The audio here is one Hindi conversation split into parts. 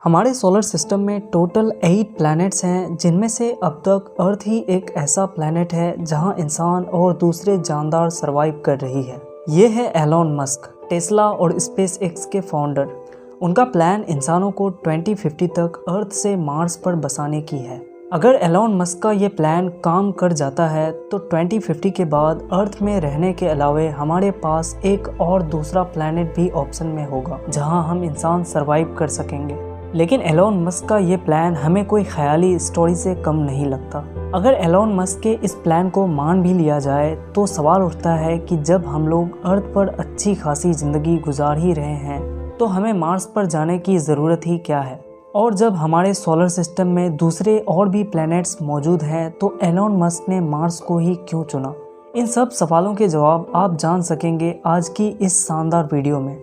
हमारे सोलर सिस्टम में टोटल 8 प्लैनेट्स हैं, जिनमें से अब तक अर्थ ही एक ऐसा प्लैनेट है जहां इंसान और दूसरे जानदार सरवाइव कर रही है। ये है एलोन मस्क, टेस्ला और स्पेस एक्स के फाउंडर। उनका प्लान इंसानों को 2050 तक अर्थ से मार्स पर बसाने की है। अगर एलोन मस्क का ये प्लान काम कर जाता है तो 2050 के बाद अर्थ में रहने के अलावे हमारे पास एक और दूसरा प्लैनेट भी ऑप्शन में होगा जहां हम इंसान सरवाइव कर सकेंगे। लेकिन एलोन मस्क का ये प्लान हमें कोई ख्याली स्टोरी से कम नहीं लगता। अगर एलोन मस्क के इस प्लान को मान भी लिया जाए तो सवाल उठता है कि जब हम लोग अर्थ पर अच्छी खासी ज़िंदगी गुजार ही रहे हैं तो हमें मार्स पर जाने की ज़रूरत ही क्या है। और जब हमारे सोलर सिस्टम में दूसरे और भी प्लैनेट्स मौजूद हैं तो एलोन मस्क ने मार्स को ही क्यों चुना? इन सब सवालों के जवाब आप जान सकेंगे आज की इस शानदार वीडियो में।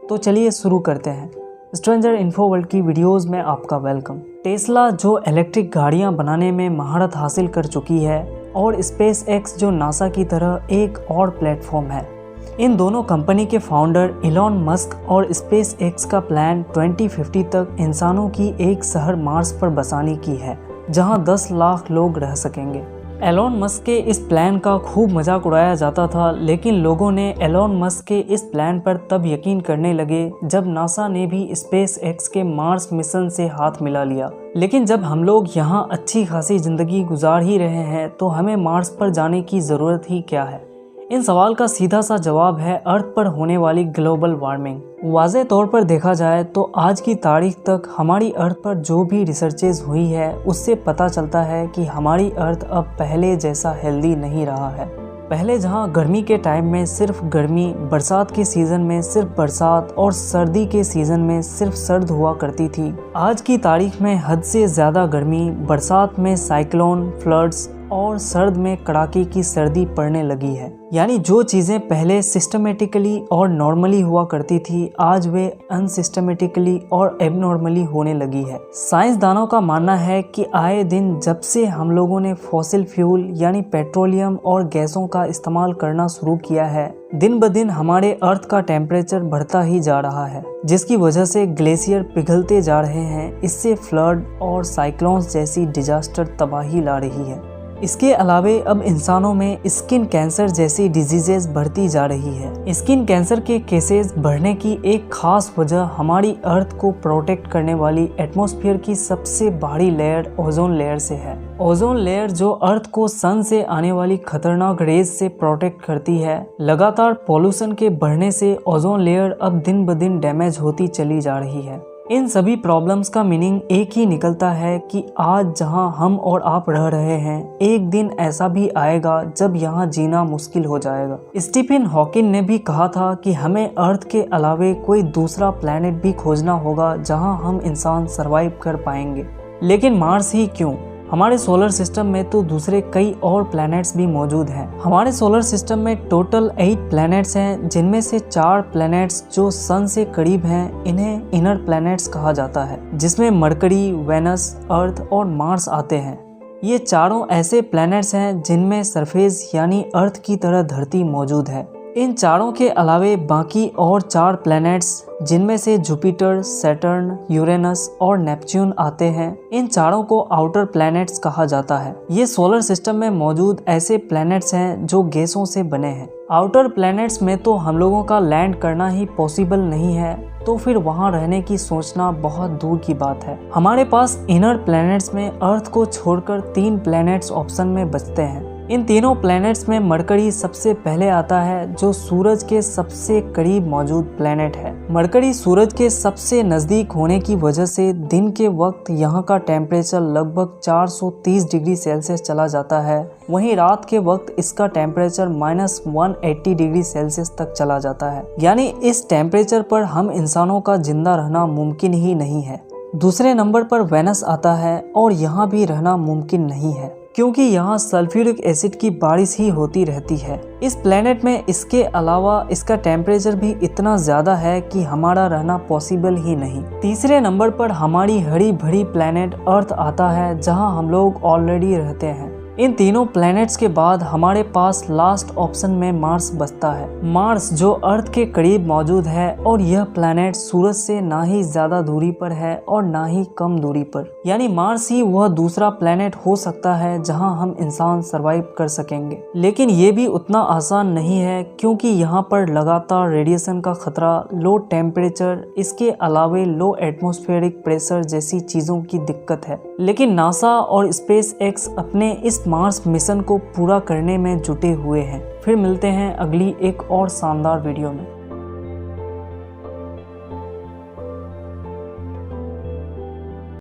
तो चलिए शुरू करते हैं। स्ट्रेंजर इन्फो वर्ल्ड की वीडियोस में आपका वेलकम। टेस्ला जो इलेक्ट्रिक गाड़ियां बनाने में महारत हासिल कर चुकी है और स्पेस एक्स जो नासा की तरह एक और प्लेटफॉर्म है। इन दोनों कंपनी के फाउंडर एलोन मस्क और स्पेस एक्स का प्लान 2050 तक इंसानों की एक शहर मार्स पर बसाने की है जहां 10 लाख लोग रह सकेंगे। एलोन मस्क के इस प्लान का खूब मजाक उड़ाया जाता था, लेकिन लोगों ने एलोन मस्क के इस प्लान पर तब यकीन करने लगे जब नासा ने भी स्पेस एक्स के मार्स मिशन से हाथ मिला लिया। लेकिन जब हम लोग यहाँ अच्छी खासी ज़िंदगी गुजार ही रहे हैं तो हमें मार्स पर जाने की ज़रूरत ही क्या है? इन सवाल का सीधा सा जवाब है अर्थ पर होने वाली ग्लोबल वार्मिंग। वाज़े तौर पर देखा जाए तो आज की तारीख तक हमारी अर्थ पर जो भी रिसर्चेज हुई है उससे पता चलता है कि हमारी अर्थ अब पहले जैसा हेल्दी नहीं रहा है। पहले जहां गर्मी के टाइम में सिर्फ गर्मी, बरसात के सीज़न में सिर्फ बरसात और सर्दी के सीज़न में सिर्फ सर्द हुआ करती थी, आज की तारीख में हद से ज़्यादा गर्मी, बरसात में साइक्लोन, फ्लड्स और सर्द में कड़ाके की सर्दी पड़ने लगी है। यानी जो चीज़ें पहले सिस्टमेटिकली और नॉर्मली हुआ करती थी आज वे अनसिस्टमेटिकली और एबनॉर्मली होने लगी है। साइंसदानों का मानना है कि आए दिन जब से हम लोगों ने फॉसिल फ्यूल यानी पेट्रोलियम और गैसों का इस्तेमाल करना शुरू किया है, दिन ब दिन हमारे अर्थ का टेम्परेचर बढ़ता ही जा रहा है, जिसकी वजह से ग्लेशियर पिघलते जा रहे हैं। इससे फ्लड और साइक्लोन्स जैसी डिजास्टर तबाही ला रही है। इसके अलावे अब इंसानों में स्किन कैंसर जैसी डिजीजेस बढ़ती जा रही है। स्किन कैंसर के केसेस बढ़ने की एक खास वजह हमारी अर्थ को प्रोटेक्ट करने वाली एटमॉस्फेयर की सबसे बाहरी लेयर ओजोन लेयर से है। ओजोन लेयर जो अर्थ को सन से आने वाली खतरनाक रेज से प्रोटेक्ट करती है। लगातार पॉल्यूशन के बढ़ने से ओजोन लेयर अब दिन ब दिन डैमेज होती चली जा रही है। इन सभी प्रॉब्लम्स का मीनिंग एक ही निकलता है कि आज जहां हम और आप रह रहे हैं एक दिन ऐसा भी आएगा जब यहां जीना मुश्किल हो जाएगा। स्टीफन हॉकिंग ने भी कहा था कि हमें अर्थ के अलावे कोई दूसरा प्लैनेट भी खोजना होगा जहां हम इंसान सरवाइव कर पाएंगे। लेकिन मार्स ही क्यों? हमारे सोलर सिस्टम में तो दूसरे कई और प्लैनेट्स भी मौजूद हैं। हमारे सोलर सिस्टम में टोटल 8 प्लैनेट्स हैं, जिनमें से 4 प्लैनेट्स जो सन से करीब हैं इन्हें इनर प्लैनेट्स कहा जाता है, जिसमें मरकरी, वेनस, अर्थ और मार्स आते हैं। ये चारों ऐसे प्लैनेट्स हैं जिनमें सरफेस यानी अर्थ की तरह धरती मौजूद है। इन चारों के अलावे बाकी और 4 प्लैनेट्स जिनमें से जुपिटर, सैटर्न, यूरेनस और नेपच्यून आते हैं, इन चारों को आउटर प्लैनेट्स कहा जाता है। ये सोलर सिस्टम में मौजूद ऐसे प्लैनेट्स हैं जो गैसों से बने हैं। आउटर प्लैनेट्स में तो हम लोगों का लैंड करना ही पॉसिबल नहीं है, तो फिर वहां रहने की सोचना बहुत दूर की बात है। हमारे पास इनर प्लैनेट्स में अर्थ को छोड़कर 3 प्लैनेट्स ऑप्शन में बचते हैं। इन तीनों प्लैनेट्स में मरकरी सबसे पहले आता है, जो सूरज के सबसे करीब मौजूद प्लैनेट है। मरकरी सूरज के सबसे नज़दीक होने की वजह से दिन के वक्त यहाँ का टेम्परेचर लगभग 430 डिग्री सेल्सियस चला जाता है। वहीं रात के वक्त इसका टेम्परेचर -180 डिग्री सेल्सियस तक चला जाता है। यानी इस टेम्परेचर पर हम इंसानों का जिंदा रहना मुमकिन ही नहीं है। दूसरे नंबर पर वेनस आता है और यहाँ भी रहना मुमकिन नहीं है, क्योंकि यहाँ सल्फ्यूरिक एसिड की बारिश ही होती रहती है। इस प्लेनेट में इसके अलावा इसका टेम्परेचर भी इतना ज़्यादा है कि हमारा रहना पॉसिबल ही नहीं। तीसरे नंबर पर हमारी हरी भरी प्लेनेट अर्थ आता है, जहाँ हम लोग ऑलरेडी रहते हैं। इन तीनों प्लैनेट्स के बाद हमारे पास लास्ट ऑप्शन में मार्स बचता है। मार्स जो अर्थ के करीब मौजूद है और यह प्लैनेट सूरज से ना ही ज्यादा दूरी पर है और ना ही कम दूरी पर, यानी मार्स ही वह दूसरा प्लैनेट हो सकता है जहां हम इंसान सरवाइव कर सकेंगे। लेकिन ये भी उतना आसान नहीं है क्योंकि यहाँ पर लगातार रेडिएशन का खतरा, लो टेम्परेचर, इसके अलावे लो एटमॉस्फेरिक प्रेशर जैसी चीजों की दिक्कत है। लेकिन नासा और स्पेस एक्स अपने इस मार्स मिशन को पूरा करने में जुटे हुए हैं। फिर मिलते हैं अगली एक और शानदार वीडियो में।